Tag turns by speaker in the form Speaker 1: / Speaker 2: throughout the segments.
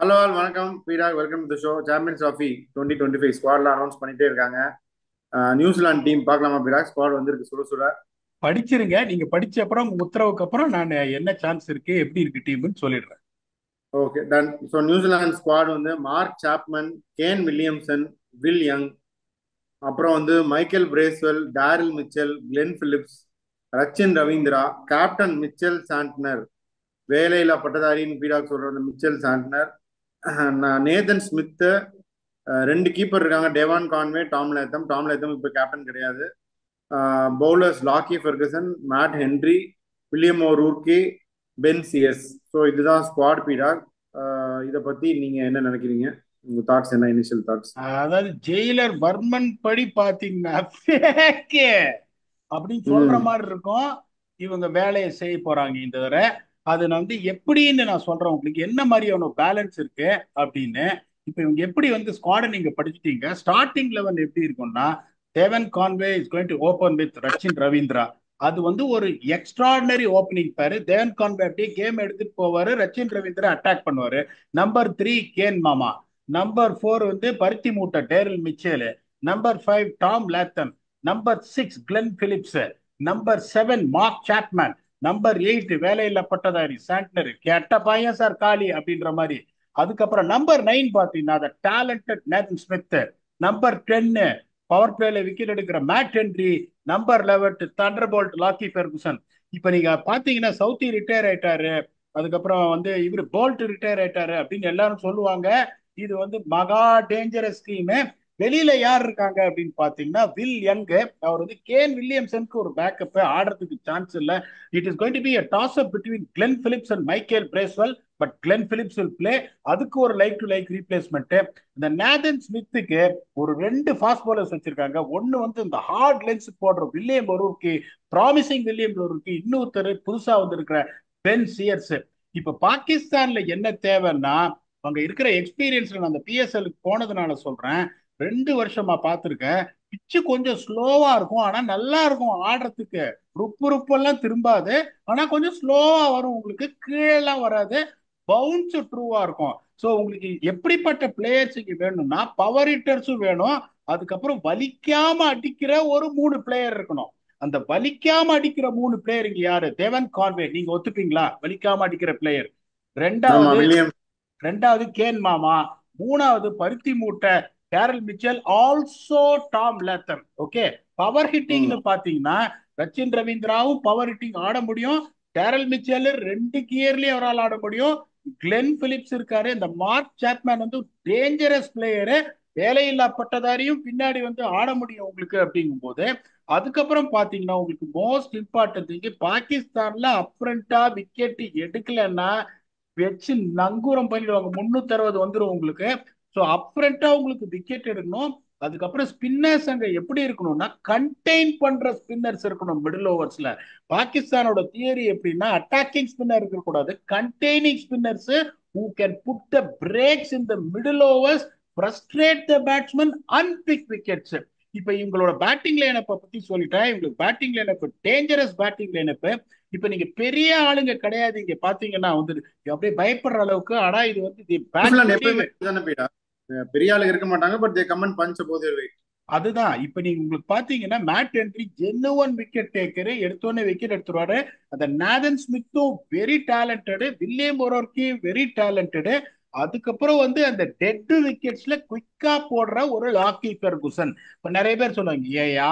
Speaker 1: Hello all வணக்கம் PDogg welcome to show Champions Trophy 2025 ஸ்குவாட்ல announce பண்ணிட்டே இருக்காங்க. நியூசிலாந்து டீம் பார்க்கலாமா பீடாக்? ஸ்குவாட் வந்திருக்கு சுட சுட.
Speaker 2: படிச்சிருங்க. நீங்க படிச்ச அப்புறம் உங்க உத்தரவுக்கு அப்புறம் நான் என்ன சான்ஸ் இருக்கு எப்படி இருக்கு டீம்னு சொல்லிடுறேன்.
Speaker 1: Okay done. So New Zealand squad வந்து Mark Chapman, Kane Williamson, Will Young, அப்புறம் வந்து Michael Bracewell, Daryl Mitchell, Glenn Phillips, Rachin Ravindra, captain Mitchell Santner, வேலையில்லா பட்டதாரின்னு பீடாக் சொல்ற அந்த மிச்சல் சாண்ட்னர், நேதன் ஸ்மித்து, ரெண்டு கீப்பர் இருக்காங்க, டெவான் கான்வே, டாம் லேத்தம் இப்போ கேப்டன் கிடையாது. Bowlers Lockie Ferguson, Matt Henry, William O'Rourke, Ben சிஎஸ். ஸோ இதுதான் ஸ்குவாட் பீடாக். இதை பத்தி நீங்க என்ன நினைக்கிறீங்க? உங்க தாட்ஸ் என்ன, இனிஷியல் தாட்ஸ்?
Speaker 2: அதாவது ஜெயிலர் வர்மன் படி பாத்தீங்கன்னா fake அப்படின்னு சொல்ற
Speaker 1: ம்.
Speaker 2: மாதிரி இருக்கும். இவங்க வேலையை செய்ய போறாங்க இந்த தடவை. அது நான் எப்படின்னு நான் சொல்றேன், உங்களுக்கு என்ன மாதிரியான பேலன்ஸ் இருக்கு அப்படின்னு. இப்ப இவங்க எப்படி ஸ்குவாடை நீங்க படிச்சுட்டீங்க. ஸ்டார்டிங் லெவன் எப்படி இருக்கும்னா, தேவன் Conway is going to open with Rachin Ravindra. அது ஒரு எக்ஸ்ட்ராடினரி ஓப்பனிங் பேரு. தேவன் கான்வே அப்படியே கேம் எடுத்துட்டு போவாரு, ரச்சின் ரவீந்திரா அட்டாக் பண்ணுவாரு. நம்பர் த்ரீ கேன் மாமா. நம்பர் ஃபோர் பருத்தி மூட்டை Daryl Mitchell. Number five Tom Latham. Number six Glenn Phillips. Number seven Mark Chapman. Number eight வேலையில்லா பட்டதாரி சாண்ட்னர். கெட்ட பையன் சார் காளி அப்படின்ற மாதிரி. அதுக்கப்புறம் நம்பர் நைன் பாத்தீங்கன்னா டேலண்டட் நேதன் ஸ்மித். நம்பர் டென்னு பவர் பிளேல விக்கெட் எடுக்கிற Matt Henry. Number eleven thunder Boult Lockie Ferguson. இப்ப நீங்க பாத்தீங்கன்னா சவுத்தி ரிட்டையர் ஆயிட்டாரு. அதுக்கப்புறம் இவரு போல்ட் ரிட்டையர் ஆயிட்டாரு அப்படின்னு எல்லாரும் சொல்லுவாங்க. இது மகா டேஞ்சரஸ் டீம். வெளியில யார் இருக்காங்க அப்படின்னு பாத்தீங்கன்னா வில் யங். அவர் கேன் வில்லியம்சனுக்கு ஒரு பேக்கப், ஆடுறதுக்கு சான்ஸ் இல்ல. It is going to be a toss up between Glenn Phillips and Michael Bracewell, but Glenn Phillips will play. அதுக்கு ஒரு லைக் டு லைக் ரீப்ளேஸ்மெண்ட். இந்த நேதன் ஸ்மித்துக்கு ஒரு ரெண்டு ஃபாஸ்ட் bowlers வச்சிருக்காங்க. ஒன்னு இந்த ஹார்ட் லென்ஸ் போடுற வில்லியம் ஒருவருக்கு, ப்ராமிசிங் வில்லியம் ஒருவருக்கு, இன்னொருத்தர் புதுசா வந்திருக்கிற பென் சியர்ஸ். இப்ப பாகிஸ்தான்ல என்ன தேவைன்னா, அங்க இருக்கிற எக்ஸ்பீரியன்ஸ்ல நான் அந்த பிஎஸ்எல்க்கு போனதுனால சொல்றேன். 2 வருஷமா பார்த்துருக்கேன். பிச்சு கொஞ்சம் ஸ்லோவா இருக்கும், ஆனா நல்லா இருக்கும் ஆடுறதுக்கு. ருப்பெல்லாம் திரும்பாது, ஆனா கொஞ்சம் ஸ்லோவா வரும், உங்களுக்கு கீழெல்லாம் வராது. பவுன்ஸ் ட்ரூவா இருக்கும். ஸோ உங்களுக்கு எப்படிப்பட்ட பிளேயர்ஸ் இங்க வேணும்னா, பவர் ஹிட்டர்ஸும் வேணும். அதுக்கப்புறம் வலிக்காம அடிக்கிற ஒரு 3 பிளேயர் இருக்கணும். அந்த வலிக்காம அடிக்கிற 3 பிளேயர் இங்க யாரு? தேவன் கான்வே. நீங்க ஒத்துப்பீங்களா வலிக்காம அடிக்கிற பிளேயர்?
Speaker 1: ஆமா,
Speaker 2: ரெண்டாவது
Speaker 1: வில்லியம்.
Speaker 2: ரெண்டாவது கேன் மாமா. மூணாவது பருத்தி மூட்டை Daryl Mitchell, also Tom Latham. Okay. Power
Speaker 1: ம்.
Speaker 2: ஹிட்டிங்னு பாத்தீங்கன்னா ரச்சின் ரவீந்திராவும் பவர் ஹிட்டிங் ஆட முடியும். டேரல் மிச்சல் ரெண்டு கியர்லயும் அவரால் ஆட முடியும். கிளென் பிலிப்ஸ் இருக்காரு. இந்த மார்க் சாப்மேன் டேஞ்சரஸ் பிளேயரு. வேலையில்லா பட்டதாரியும் பின்னாடி ஆட முடியும் உங்களுக்கு அப்படிங்கும் போது. அதுக்கப்புறம் பாத்தீங்கன்னா உங்களுக்கு மோஸ்ட் இம்பார்ட்டன்ட், பாகிஸ்தான்ல அப்ரண்டா விக்கெட் எடுக்கலன்னா வச்சு நங்கூரம் பண்ணிடுவாங்க. 360 வந்துடும் உங்களுக்கு. ஸோ அப்ரண்டா உங்களுக்கு விக்கெட் எடுக்கணும். அதுக்கப்புறம் ஸ்பின்னர்ஸ் அங்க எப்படி இருக்கணும்னா, கண்டெயின் பண்ற ஸ்பின்னர்ஸ் இருக்கணும் மிடில் ஓவர்ஸ்ல. பாகிஸ்தானோட தியரி எப்படின்னா, அட்டாக்கிங் ஸ்பின்னர் இருக்கக்கூடாது, containing spinners who can put the breaks in the middle overs, frustrate the batsman and pick wickets. இப்ப இவங்களோட பேட்டிங் லைனப்பை பத்தி சொல்லிட்டேன். இவங்களுக்கு batting lineup dangerous batting lineup. இப்ப நீங்க பெரிய ஆளுங்க கிடையாது இங்க பாத்தீங்கன்னா அப்படியே பயப்படுற அளவுக்கு. ஆனா இது தி பேட்
Speaker 1: நியூசிலாந்து
Speaker 2: வெரி.
Speaker 1: எப்பயுமே தானே பீடா. பெரிய ஆளுங்க இருக்க மாட்டாங்க, பட் தே கமெண்ட் பஞ்ச் போதே வெயிட்.
Speaker 2: அதுதான் இப்ப நீங்க உங்களுக்கு பாத்தீங்கன்னா Matt Henry genuine wicket taker, எடுத்தோடனே விக்கெட் எடுத்துருவாரு. அந்த நேதன் ஸ்மித்தும் very talented, William O'Rourke very talented. அதுக்கப்புறம் அந்த டெட் விக்கெட்ஸ்ல குயிக்கா போடுற ஒரு லாக்கி பெர்குசன். இப்ப நிறைய பேர் சொல்லுவாங்க, ஏயா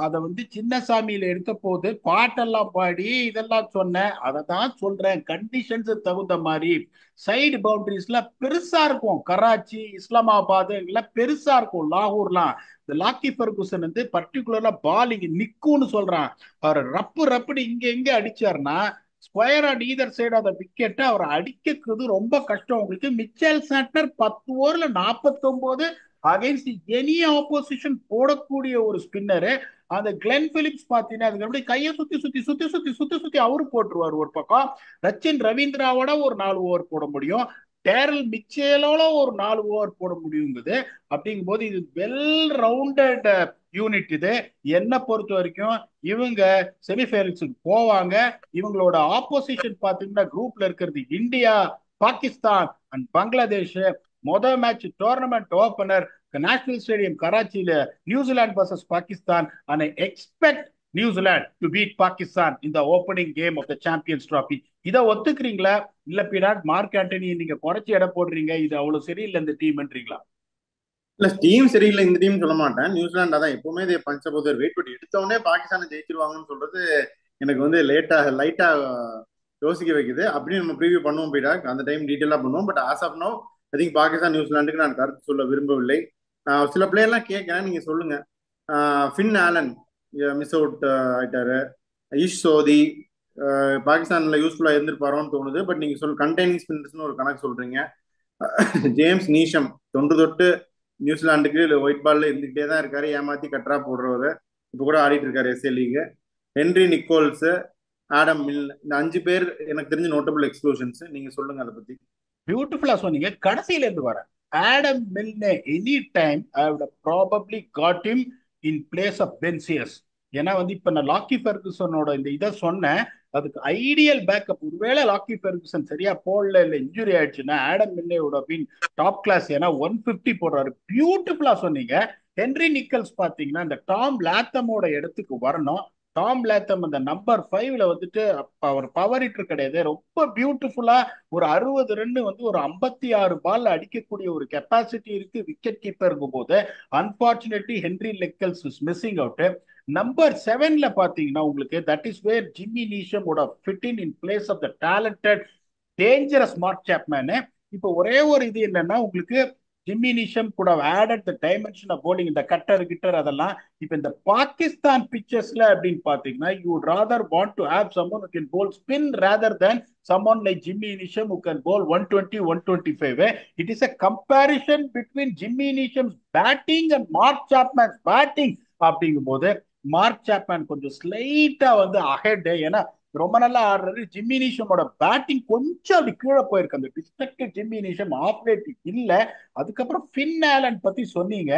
Speaker 2: அத சின்னசாமியில எடுத்த போது பாட்டெல்லாம் பாடி இதெல்லாம் சொன்னேன். அதை தான் சொல்றேன், கண்டிஷன்ஸ் தகுந்த மாதிரி. சைடு பவுண்டரிஸ்லாம் பெருசா இருக்கும். கராச்சி, இஸ்லாமாபாத் எல்லாம் பெருசா இருக்கும். லாகூர்லாம் இந்த லாக்கி ஃபெர்குசன் பர்டிகுலரா பால் இங்க நிக்கும்னு சொல்றான். அவர் ரப்புன்னு இங்க எங்க அடிச்சாருன்னா, ஸ்கொயர் ஆன் ஈதர் சைடு அந்த விக்கெட் அவர் அடிக்கிறது ரொம்ப கஷ்டம் உங்களுக்கு. மிச்சல் சாட்னர் 10 ஓவர்ல 49 அகைன்ஸ்ட் எனி ஆப்போசிஷன் போடக்கூடிய ஒரு ஸ்பின்னரு. அந்த கிளென் பிலிப்ஸ் பாத்தீங்கன்னா அதுக்கு அப்படியே கையை சுத்தி சுத்தி சுத்தி சுத்தி சுத்தி சுத்தி அவரு போட்டுருவாரு ஒரு பக்கம். ரச்சின் ரவீந்திராவோட ஒரு 4 ஓவர் போட முடியும். டேரல் மிச்சேலோட ஒரு 4 ஓவர் போட முடியுங்குது. அப்படிங்கும் போது இது வெல் ரவுண்டட் யூனிட். இது என்ன பொறுத்த வரைக்கும் இவங்க செமிஃபைனல்ஸுக்கு போவாங்க. இவங்களோட ஆப்போசிஷன் பாத்தீங்கன்னா குரூப்ல இருக்கிறது இந்தியா, பாகிஸ்தான் அண்ட் பங்களாதேஷ் மொதல் match tournament opener National Stadium கராச்சியில New Zealand versus Pakistan and I expect New Zealand to beat Pakistan இந்த opening game of the Champions Trophy. இதை ஒத்துக்கிறீங்களா? இல்ல பின்னாடி மார்க் ஆண்டனி நீங்க குறைச்சி எடை போடுறீங்க, இது அவ்வளவு சரியில்லை இந்த டீம்ன்றீங்களா?
Speaker 1: இல்ல டீம் சரியில்லை இந்த டீம் சொல்ல மாட்டேன். நியூசிலாந்து அதான் எப்பவுமே இதே பஞ்சபோதர் வெயிட் பண்ணி எடுத்தவொடனே பாகிஸ்தானை ஜெயிச்சிருவாங்கன்னு சொல்றது எனக்கு வந்து லைட்டா யோசிக்க வைக்குது. அப்படியே நம்ம ப்ரீவியூ பண்ணுவோம் போயிட்டா அந்த டைம் டீட்டெயிலாக பண்ணுவோம். But as of now I think Pakistan நியூசிலாந்துக்கு நான் கருத்து சொல்ல விரும்பவில்லை. சில பிளேயர்லாம் கேட்கிறேன், நீங்க சொல்லுங்க. ஃபின் ஆலன் மிஸ் அவுட் ஆயிட்டாரு. ஈஷ் சோதி பாகிஸ்தான்ல யூஸ்ஃபுல்லா இருந்திருப்பாரோன்னு தோணுது. பட் நீங்க கண்டெய்னிங் ஸ்பின்னர்ஸ்னு ஒரு கணக்கு சொல்றீங்க. ஜேம்ஸ் நீஷம் தொன்று தொட்டு நியூசிலாந்துக்கு ஒயிட் பால்ல இருந்துகிட்டே தான் இருக்காரு, ஏமாத்தி கட்ரா போடுறவரு. இப்ப கூட ஆடிட்டு இருக்காரு SA league. Henry Nicholls, Adam Milne, இந்த 5 பேர் எனக்கு தெரிஞ்ச நோட்டபிள் எக்ஸ்க்ளூஷன்ஸ். நீங்க சொல்லுங்க அதை பத்தி.
Speaker 2: பியூட்டிஃபுல்லா சொன்னீங்க. கடைசியில இருந்து வரேன். Adam Milne any time I would probably got him in place of Ben Sears. ஏன்னா வந்து இப்ப நான் லாக்கி ஃபெர்குசனோட இந்த இதை சொன்னேன், அதுக்கு ஐடியல் பேக்கப். ஒருவேளை லாக்கி ஃபெர்குசன் சரியா போடல, இல்ல இன்ஜுரி ஆயிடுச்சுன்னா ஆடம் மில்னேவோட பின் டாப் கிளாஸ். ஏன்னா 150 போடுறாரு. பியூட்டிஃபுல்லா சொன்னீங்க. ஹென்ரி நிக்கல்ஸ் பாத்தீங்கன்னா இந்த டாம் லாத்தமோட இடத்துக்கு வரணும். டாம் லேத்தம் அந்த நம்பர் 5ல வந்துட்டு அவர் பவர் ஹிட்டர் கிடையாது, ரொம்ப பியூட்டிஃபுல்லா ஒரு 60 ரன் வந்து ஒரு 56 பால் அடிக்கக்கூடிய ஒரு கெப்பாசிட்டி இருக்கு விக்கெட் கீப்பர் இருக்கும் போது. Unfortunately Henry Nicholls is missing out. Number 7ல பாத்தீங்கன்னா உங்களுக்கு that is where Jimmy Neesham would have fit in place of the talented dangerous Mark Chapman. இப்போ ஒரே ஒரு இது என்னன்னா உங்களுக்கு Jimmy Neesham could have added the dimension of bowling, இந்த கட்டர் கிட்டர் அதெல்லாம். இப்போ இந்த பாகிஸ்தான் பிச்சர்ஸ்ல அப்படின்னு பாத்தீங்கன்னா you would rather want to have someone who can bowl spin rather than someone like Jimmy Neesham who can bowl 120 125. It is a comparison between Jimmy Neesham's batting and Mark Chapman's batting. அப்படிங்கும் போது mark Chapman கொஞ்சம் ஸ்லைட்டா வந்து ahead. ஏன்னா ரொம்ப நல்லா ஆடுறாரு. Jimmy நீஷமோட batting கொஞ்சம் அப்படி கீழே போயிருக்கு. அந்த destructive Jimmy Neesham of late இல்ல. அதுக்கப்புறம் ஃபின் ஆலன் பத்தி சொன்னீங்க.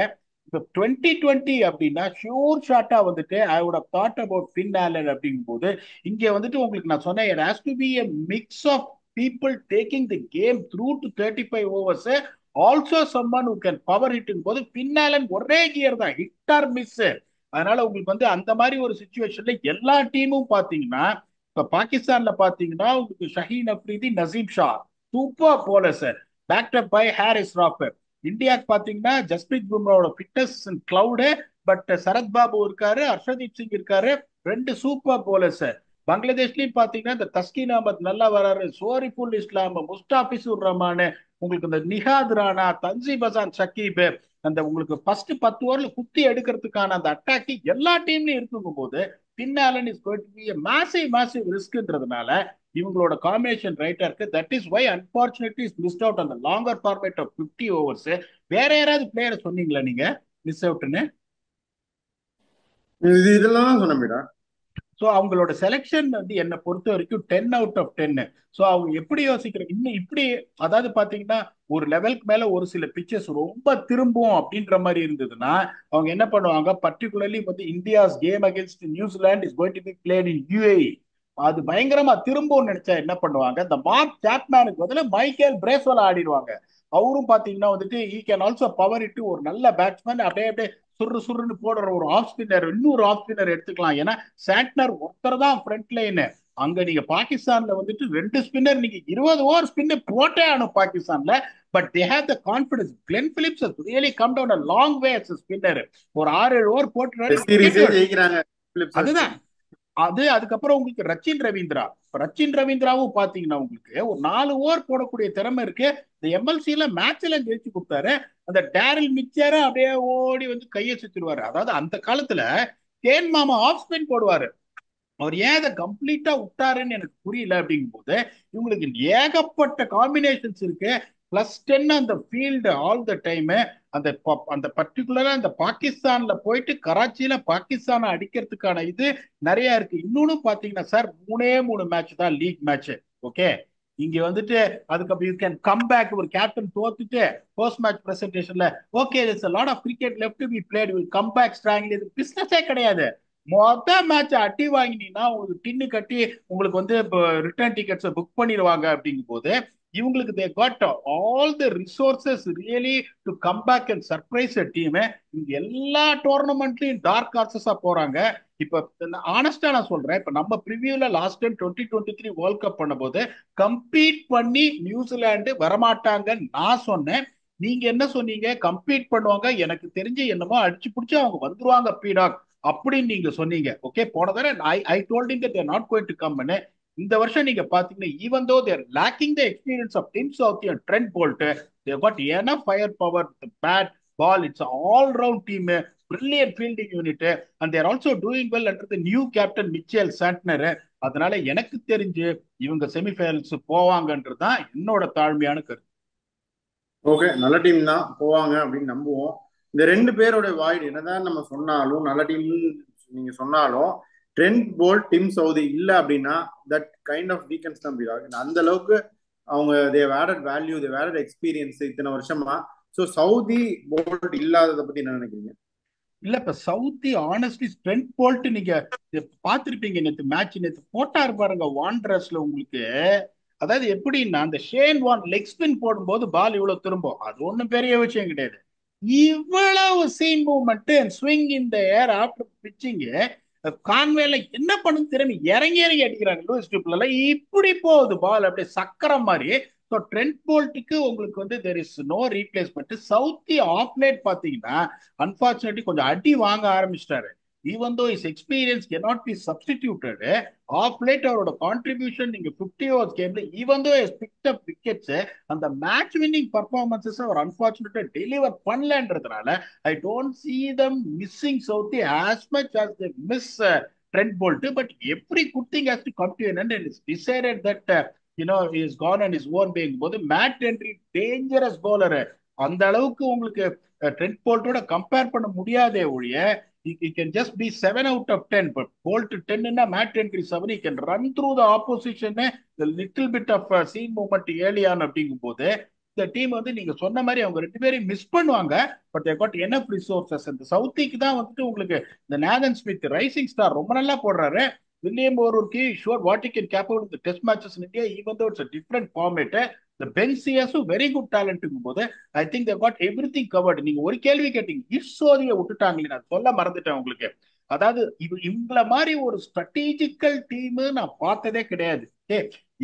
Speaker 2: இப்போ 2020 அப்படின்னா ஷூர் ஷாட்டா வந்துட்டு I would have thought about Finn Allen அப்படிங்கும் போது இங்க வந்துட்டு உங்களுக்கு நான் சொன்னேன் it has to be a mix of people taking the game through to 35 overs, also someone who can power hit போது ஃபின் ஆலன் ஒரே கியர் தான், ஹிட் ஆர் மிஸ். அதனால உங்களுக்கு வந்து அந்த மாதிரி ஒரு சுச்சுவேஷன்ல எல்லா டீமும் பாத்தீங்கன்னா இப்ப பாகிஸ்தான்ல பாத்தீங்கன்னா உங்களுக்கு Shaheen Afridi, Naseem Shah super bowler sir, backed up by Haris Rauf. இந்தியாவுக்கு பாத்தீங்கன்னா ஜஸ்பிரீத் பும்ராவோட fitness cloud, but Sarath Babu இருக்காரு, ஹர்ஷதீப் சிங் இருக்காரு, 2 சூப்பர் போலர் சார். பங்களாதேஷ்லயும் பாத்தீங்கன்னா இந்த தஸ்கின் அகமத் நல்லா வராரு, சோரிஃபுல் இஸ்லாம், முஸ்டாபிசுர் ரஹ்மான், உங்களுக்கு இந்த நிஹாத் ராணா, தன்சீப் ஹசான் ஷக்கீப், அந்த உங்களுக்கு ஃபர்ஸ்ட் 10 ஓவர்ல குத்தி எடுக்கிறதுக்கான அந்த அட்டாக் எல்லா டீம்லயும் இருக்கும் போது Finn Allen is going to be a massive ரிஸ்க்ன்றதுனால இவங்களோட காம்பினேஷன் ரைட்டா இருக்கு. That is why unfortunately is missed out அந்த லாங்கர் ஃபார்மேட் ஆஃப் 50 ஓவர்ஸ். வேற யாராவது பிளேயரை சொன்னீங்களா நீங்க மிஸ் அவுட்னு?
Speaker 1: இதெல்லாம் சொன்ன மேடா.
Speaker 2: ஸோ அவங்களோட செலெக்ஷன் வந்து என்னை பொறுத்த வரைக்கும் 10 அவுட் ஆஃப் 10. ஸோ அவங்க எப்படி யோசிக்கிறாங்க இன்னும் இப்படி, அதாவது பாத்தீங்கன்னா ஒரு லெவலுக்கு மேல ஒரு சில பிச்சர்ஸ் ரொம்ப திரும்பும் அப்படின்ற மாதிரி இருந்ததுன்னா அவங்க என்ன பண்ணுவாங்க, பர்டிகுலர்லி வந்து India's game against New Zealand is going to B played in UAE, அது பயங்கரமா திரும்பும்னு நினைச்சா என்ன பண்ணுவாங்க, இந்த மார்க் சாப்மேனுக்கு பதிலா மைக்கேல் பிரேஸ்வெல் ஆடிடுவாங்க. அவரும் பாத்தீங்கன்னா வந்துட்டு ஈ கேன் ஆல்சோ பவர் இட்டு ஒரு நல்ல பேட்ஸ்மேன், அப்படியே அப்படியே சுருன்னு போடுற ஒரு ஆஃப் ஸ்பின்னர், இன்னொரு ஆஃப் ஸ்பின்னர் எடுத்துக்கலாம். ஏன்னா சாட்னர் ஒருத்தர் தான் ஃப்ரண்ட் லைன். அங்க நீங்க பாகிஸ்தான்ல வந்துட்டு 2 ஸ்பின்னர் நீங்க 20 ஓவர் ஸ்பின்னர் போட்டே ஆனும் பாகிஸ்தான்ல. But they have the confidence. Glenn Phillips has really come down a long way as a spinner. ஒரு 6-7 ஓவர் போட்டுறாரு. அதுதான் அதுக்கப்புறம் உங்களுக்கு ரச்சின் ரவீந்திராவும் பாத்தீங்கன்னா உங்களுக்கு ஒரு 4 ஓவர் போடக்கூடிய திறமை இருக்கு. இந்த எம்எல்சில மேட்ச் எல்லாம் ஜெயிச்சு கொடுத்தாரு. அந்த டேரில் மிச்சர அப்படியே ஓடி வந்து கையை சுத்திடுவாரு. அதாவது அந்த காலத்துல கேன் மாமா ஆஃப் ஸ்பின் போடுவாரு. அவர் ஏன் அதை கம்ப்ளீட்டா விட்டாருன்னு எனக்கு புரியல. அப்படிங்கும் போது இவங்களுக்கு ஏகப்பட்ட காம்பினேஷன்ஸ் இருக்கு. +10 அந்த ஃபீல்டு ஆல் த டைம். அந்த பர்டிகுலரா அந்த பாகிஸ்தான்ல போயிட்டு கராச்சியில பாகிஸ்தானை அடிக்கிறதுக்கான இது நிறைய இருக்கு. இன்னொன்னு பாத்தீங்கன்னா சார் 3 மேட்ச் தான் லீக் மேட்ச். ஓகே, இங்க வந்துட்டு அதுக்கப்புறம் யூ கேன் கம் பேக். ஒரு கேப்டன் தோத்துட்டு போஸ்ட் மேட்ச் பிரசன்டேஷன்ல okay there's a lot of cricket left to be played, will come back strongly. இது பிசினஸே கிடையாது. மேட்ச் அடி வாங்கினீங்கன்னா உங்களுக்கு டின்னு கட்டி உங்களுக்கு வந்து ரிட்டர்ன் டிக்கெட்ஸை புக் பண்ணிடுவாங்க அப்படிங்கும் போது இவங்களுக்கு they got all the resources really to come back and surprise a team. இவங்க எல்லா டோர்னமெண்ட்லயும் டார்க் ஹார்சஸா போறாங்க. இப்ப ஆனஸ்டா நான் சொல்றேன், இப்ப நம்ம ப்ரிவியூல லாஸ்ட் டைம் 2023 வேர்ல்ட் கப் பண்ணும்போது கம்பீட் பண்ணி நியூசிலாந்து வரமாட்டாங்கன்னு நான் சொன்னேன். நீங்க என்ன சொன்னீங்க? கம்பீட் பண்ணுவாங்க, எனக்கு தெரிஞ்சு என்னமோ அடிச்சு பிடிச்சு அவங்க வந்துருவாங்க பீடாக் அப்படின்னு நீங்க சொன்னீங்க. ஓகே, போன தடவை I told him that they are not going to come. இந்த வருஷம் நீங்க பாத்தீங்கன்னா even though they're lacking the experience of Tim Southee and Trent Boult, they got enough fire power, bat ball, it's all round team, brilliant fielding unit, and they're also doing well under the new captain Mitchell Santner. அதனால எனக்கு தெரிஞ்சு இவங்க semi-finals போவாங்கன்றது தான் என்னோட தாழ்மையான கருத்து.
Speaker 1: Okay, நல்ல team தான் போவாங்க அப்படின்னு நம்புவோம். இந்த ரெண்டு பேரோட வாய்டு என்னதான் நம்ம சொன்னாலும், நல்ல டீம் நீங்க சொன்னாலும், ட்ரெண்ட் போல்ட் டிம் சவுதி இல்ல அப்படின்னா தட் கைண்ட் ஆஃப் வீக்கன்ஸ் தான் போயிடும். அந்த அளவுக்கு அவங்க they've added value, they've added experience இத்தனை வருஷமா. ஸோ சவுதி போல்ட் இல்லாததை பத்தி என்ன நினைக்கிறீங்க?
Speaker 2: இல்ல இப்ப சவுத்தி ஆனஸ்ட்லி ஸ்ட்ரென்த் போல்ட் நீங்க பாத்திருப்பீங்க. நேத்து போட்டாரு பாருங்க வாண்டரஸ்ல உங்களுக்கு. அதாவது எப்படின்னா அந்த ஷேன் வான் லெக் ஸ்பின் போடும்போது பால் இவ்வளவு திரும்பும், அது ஒண்ணும் பெரிய விஷயம் கிடையாது. இவ்வளவு seam movement and swing in the air after pitching, கான்வேல என்ன பண்ணு திரும்பி இறங்கி இறங்கி அடிக்கிறாங்க லூயிஸ் ட்ரிப்ல. இப்படி போகுது பால் அப்படியே சக்கரம் மாதிரி. ஸோ ட்ரெண்ட் போல்ட்டுக்கு உங்களுக்கு வந்து there is no replacement. Southee of late பாத்தீங்கன்னா அன்பார்ச்சுனேட்லி கொஞ்சம் அடி வாங்க ஆரம்பிச்சிட்டாரு. Even though is experience cannot be substituted, of late அவரோட கான்ட்ரிபியூஷன் நீங்க 50 ஓவர்ஸ் கேம்ல even though is picked up wickets, அந்த மேட்ச் வின்னிங் பர்ஃபார்மன்சஸ் அவர் அன்பார்ச்சுனேட்டா டெலிவர் பண்ணலன்றதுனால I don't see them missing Southee as much as they miss Trent Bolt. But every good thing has to come to an end, and it's decided that he is gone on his own being போது mat Henry dangerous bowler. அந்த அளவுக்கு உங்களுக்கு trend போல்ட்டோட compare பண்ண முடியாதே ஒழிய he can just be 7 out of 10, but Bolt 10 ன்னா Matt Henry 7, he can run through the opposition, the little bit of scene movement early on அப்படிங்கும் போது இந்த டீம் வந்து நீங்க சொன்ன மாதிரி அவங்க ரெண்டு பேரும் மிஸ் பண்ணுவாங்க. But they got enough resources. இந்த சவுத்திக்கு தான் வந்துட்டு உங்களுக்கு இந்த நேதன் ஸ்மித் ரைசிங் ஸ்டார் ரொம்ப நல்லா போடுறாரு. வில்லியம் ஓரூர்க்கு sure what he can capable in the test matches in India, even though it's a different format. The Ben Siyasu very good டேலண்ட்டுங்கும் போது I think they got everything covered. நீங்க ஒரு கேள்வி கேட்டீங்க, இஸ்ஸோதியை விட்டுட்டாங்களே, நான் சொல்ல மறந்துட்டேன் உங்களுக்கு. அதாவது இவங்கள மாதிரி ஒரு ஸ்ட்ராட்டஜிக்கல் டீம் நான் பார்த்ததே கிடையாது.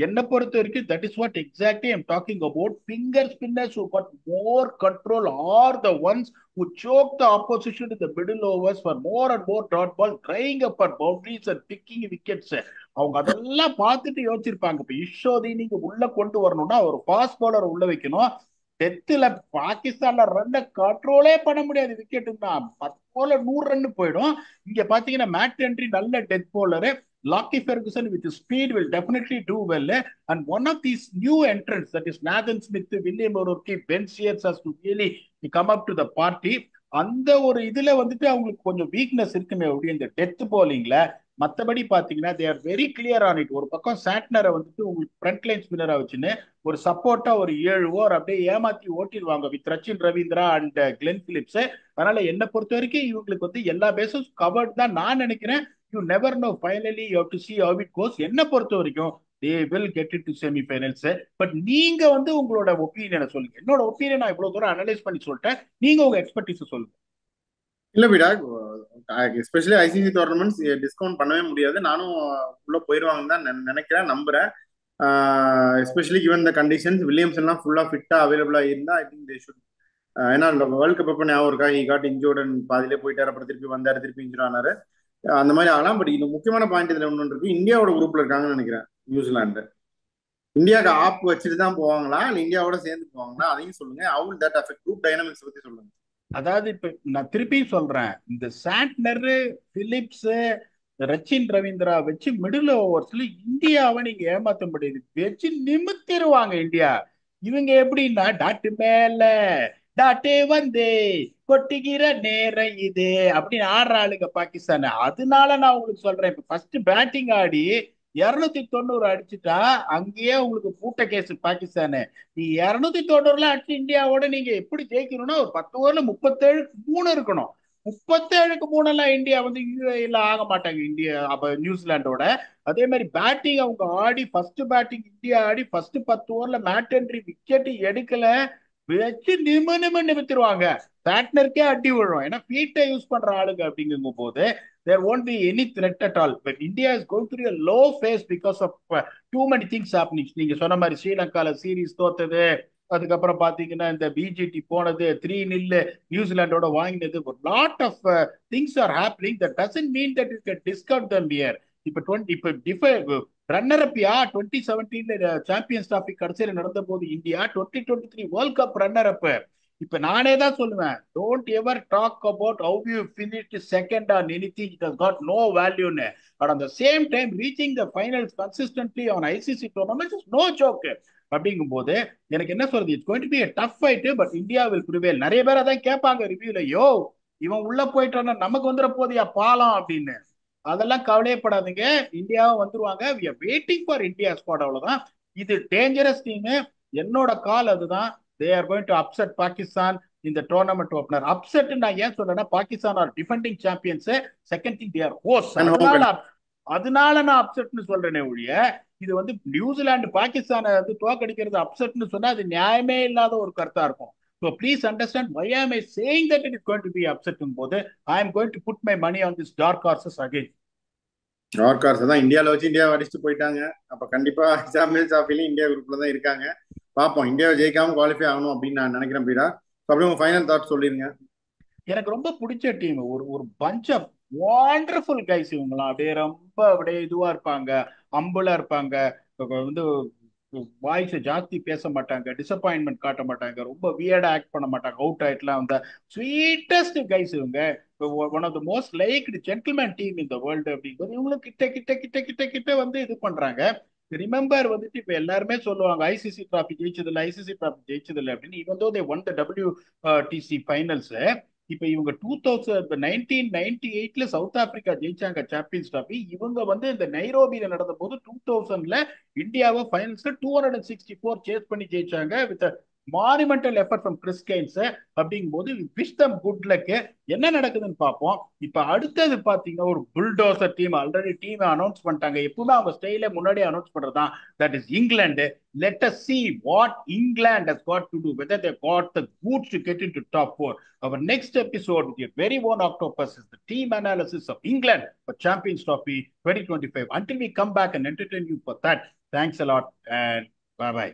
Speaker 2: என்ன பொறுத்த வரைக்கும் that is what exactly I'm talking about. Finger spinners who got more control are the ones who choke the opposition in the middle overs for more and more dot ball, drying up our boundaries and picking wickets. அவங்க அதெல்லாம் பார்த்துட்டு யோசிச்சிருப்பாங்க. இப்ப யஷோதி நீங்க உள்ள கொண்டு வரணும்னா ஒரு fast bowler உள்ள வைக்கணும். டெத்துல பாகிஸ்தான்ல ரன்னை கண்ட்ரோலே பண்ண முடியாது. விக்கெட் தான் 10 போல 100 ரன் போயிடும். இங்க பாத்தீங்கன்னா மேட் ஹென்ரி நல்ல death bowler. Lockie Ferguson with his speed will definitely do well. And one of these new entrants, that is Nathan Smith, William O'Rourke, Ben Shears has to really come up to the party. அந்த ஒரு இதுல வந்துட்டு அவங்களுக்கு கொஞ்சம் weakness இருக்குமே அப்படி இந்த death போலிங்ல. மற்றபடி பாத்தீங்கன்னா they are very clear on it. ஒரு பக்கம் சாட்னரை வந்துட்டு உங்களுக்கு ஃப்ரண்ட் லைன் ஸ்பின்னரா வச்சுன்னு ஒரு சப்போர்ட்டா ஒரு 7 ஓவர் அப்படியே ஏமாத்தி ஓட்டிடுவாங்க with Rachin Ravindra and Glenn Phillips. அதனால என்னை பொறுத்த வரைக்கும் இவங்களுக்கு வந்து எல்லா பேஸும் கவர்ட் தான் நான் நினைக்கிறேன். You never know, finally you have to see how it goes. என்ன பொறுத்த வரைக்கும் they will get into semi-finals. But நீங்க வந்து உங்களோட ஒப்பீனியனை சொல்லுங்க. என்னோட ஒப்பீனியன் நான் இவ்வளவு தூரம் அனலைஸ் பண்ணி சொல்லிட்டேன், நீங்க உங்க எக்ஸ்பர்டீஸ் சொல்லுங்க.
Speaker 1: இல்ல விடா, எஸ்பெஷலி ஐசிசி டோர்னமெண்ட்ஸ் டிஸ்கவுண்ட் பண்ணவே முடியாது. நானும் உள்ள போயிருவாங்கன்னு தான் நினைக்கிறேன், நம்புறேன். Especially given the conditions, Williams எல்லாம் ஃபுல்லா ஃபிட்டா அவைலபிளா இருந்தா ஐ திங்க் தே ஷுட். ஏன்னா வேர்ல்ட் கப் அப்ப ஞாபகம் இருக்கா, ஹி காட் இன்ஜோர்ட், பாதியிலே போயிட்டாரு, அப்புறம் திருப்பி வந்தாரு, திருப்பி இன்ஜூர் ஆனாரு, அந்த மாதிரி ஆகலாம். பட் இது முக்கியமான பாயிண்ட் இதுல ஒன்று இருக்கு. இந்தியாவோட குரூப்ல இருக்காங்கன்னு நினைக்கிறேன் நியூசிலாந்து. இந்தியாவுக்கு ஆப் வச்சுட்டு தான் போவாங்களா இல்ல இந்தியாவோட சேர்ந்து போவாங்களா, அதையும் சொல்லுங்க. How that affect group dynamics பத்தி சொல்லுங்க.
Speaker 2: அதாவது இப்ப நான் திருப்பியும் சொல்றேன், இந்த சாட்னர், பிலிப்ஸ், ரச்சின் ரவீந்திரா வச்சு மிடில் ஓவர்ஸ்ல இந்தியாவை நீங்க ஏமாத்த முடியாது. வச்சு நிமித்திருவாங்க இந்தியா. இவங்க எப்படின்னா டாட்டு மேல டாட்டே வந்து கொட்டிக்கிற நேரம் இது அப்படின்னு ஆடுற ஆளுங்க பாகிஸ்தான். அதனால நான் உங்களுக்கு சொல்றேன், இப்ப ஃபர்ஸ்ட் பேட்டிங் ஆடி 290 அடிச்சுட்டா அங்கேயே உங்களுக்கு பூட்ட கேஸ் பாகிஸ்தானு. நீ 290 அடிச்சு இந்தியாவோட நீங்க எப்படி ஜெயிக்கணும்னா ஒரு 10 ஓவர்ல 37 3 இருக்கணும். 37க்கு 3 எல்லாம் இந்தியா வந்து UAE ஆக மாட்டாங்க இந்தியா அப்ப நியூசிலாண்டோட. அதே மாதிரி பேட்டிங் அவங்க ஆடி ஃபர்ஸ்ட் பேட்டிங் இந்தியா ஆடி ஃபர்ஸ்ட் 10 ஓவர்ல மேட்டன்ட்ரி விக்கெட் எடுக்கல, வச்சு நிமித்திருவாங்க. பேட்னருக்கே அடி விழும், ஏன்னா ஃபீட்டை யூஸ் பண்ற ஆளுங்க அப்படிங்கும் போது there won't be any threat at all. But India is going through a low phase because of too many things happening. நீங்க சொன்ன மாதிரி ஸ்ரீலங்கால சீரீஸ் தோத்தது, அதுக்கப்புறம் பாத்தீங்கன்னா இந்த பிஜிடி போனது, 3-0 நியூசிலாண்டோட வாங்கினது, lot of things are happening. That doesn't mean that you can discount them here. இப்ப 20 இப்ப ரன்னர் அப் யா 2017 சாம்பியன்ஸ் டிராபி கடைசியில் நடந்த போது India, 2023 World Cup runner up. இப்ப நானே தான் சொல்லுவேன், don't ever talk about how you finished second on anything, it has got no வேல்யூன்னு. But at the same time reaching the finals consistently on ICC tournaments is no joke. அப்படிங்கும் போது எனக்கு என்ன சொல்றது, it's going to be a tough fight, but India will prevail. நிறைய பேர் அதான் கேட்பாங்க ரிவ்யூல, யோ இவன் உள்ள போயிட்டானா நமக்கு வந்துட போதியா பாலம் அப்படின்னு. அதெல்லாம் கவலையப்படாதீங்க, இந்தியாவும் வந்துருவாங்க. we are waiting for India squad, அவ்வளவுதான். இது டேஞ்சரஸ் டீம், என்னோட கால் அதுதான். they are going to upset Pakistan in the tournament opener. upset நான் ஏன் சொல்றேன்னா, Pakistan are defending champions, second thing they are hosts, அதனால நான் அப்செட்னு சொல்றேனே ஒழிய, இது வந்து நியூசிலாந்து பாகிஸ்தானை வந்து தோக்கடிக்கிறது அப்செட்னு சொன்னா அது நியாயமே இல்லாத ஒரு கருத்தா இருக்கும். So please understand why am I saying that it is going to be upsetting போது I am going to put my money on this dark horses again.
Speaker 1: Dark horse தான் இந்தியாவில் வச்சு இந்தியா அடிச்சுட்டு போயிட்டாங்க. அப்ப கண்டிப்பா சாம்பியன்ஸ் டிராஃபிலையும் இந்தியா குரூப்ல தான் இருக்காங்க. பார்ப்போம், இந்தியாவை ஜெயிக்காம குவாலிஃபை ஆகணும் அப்படின்னு நான் நினைக்கிறேன். பீடா, அப்படியே உங்க ஃபைனல் தாட் சொல்லிருங்க.
Speaker 2: எனக்கு ரொம்ப பிடிச்ச டீம், ஒரு ஒரு பஞ்ச் ஆஃப் வாண்டர்ஃபுல் கைஸ். இவங்களாம் அப்படியே ரொம்ப அப்படியே இதுவா இருப்பாங்க, அம்புலா இருப்பாங்க, வந்து வாய்ஸ் ஜாஸ்தி பேச மாட்டாங்க, டிசப்பாயின்மெண்ட் காட்ட மாட்டாங்க, ரொம்ப வியர்டா ஆக்ட் பண்ண மாட்டாங்க, அவுட் ஆயிட்டுலாம் வந்த ஸ்வீட்டஸ்ட் கைஸ் இவங்க. One of the most liked gentleman team இந்த வேர்ல்டு அப்படிங்கிறது இவங்களுக்கு கிட்ட கிட்ட கிட்ட கிட்ட கிட்ட வந்து இது பண்றாங்க. ரிமெம்பர் வந்துட்டு இப்ப எல்லாருமே சொல்லுவாங்க ஐசிசி டிராபி ஜெயிச்சது இல்லை, ஐசிசி டிராபி ஜெயிச்சது இல்லை அப்படின்னு. ஈவன் தோ தே ஒன் த WTC ஃபைனல்ஸ். இப்ப இவங்க 1998ல சவுத் ஆப்பிரிக்கா ஜெயிச்சாங்க சாம்பியன்ஸ் டிராபி. இவங்க வந்து இந்த நைரோபியில நடந்த போது 2000ல இந்தியாவை ஃபைனல்ஸ்ல 264 சேஸ் பண்ணி ஜெயிச்சாங்க with monumental effort from Chris Cairns. அப்படிங்கும் போது விஷ் தம் குட் லக். என்ன நடக்குதுன்னு பார்ப்போம். இப்ப அடுத்தது பாத்தீங்கன்னா ஒரு bulldozer team, already team announce பண்ணிட்டாங்க. எப்பவுமே அவங்க ஸ்டைல முன்னாடி அனௌன்ஸ் பண்றதுதான், that is England. Let us see what England has got to do, whether they got the goods to get into top 4. Our next episode with your very own Octopus is the team analysis of England for Champions Trophy 2025. Until we come back and entertain you for that, thanks a lot and bye-bye.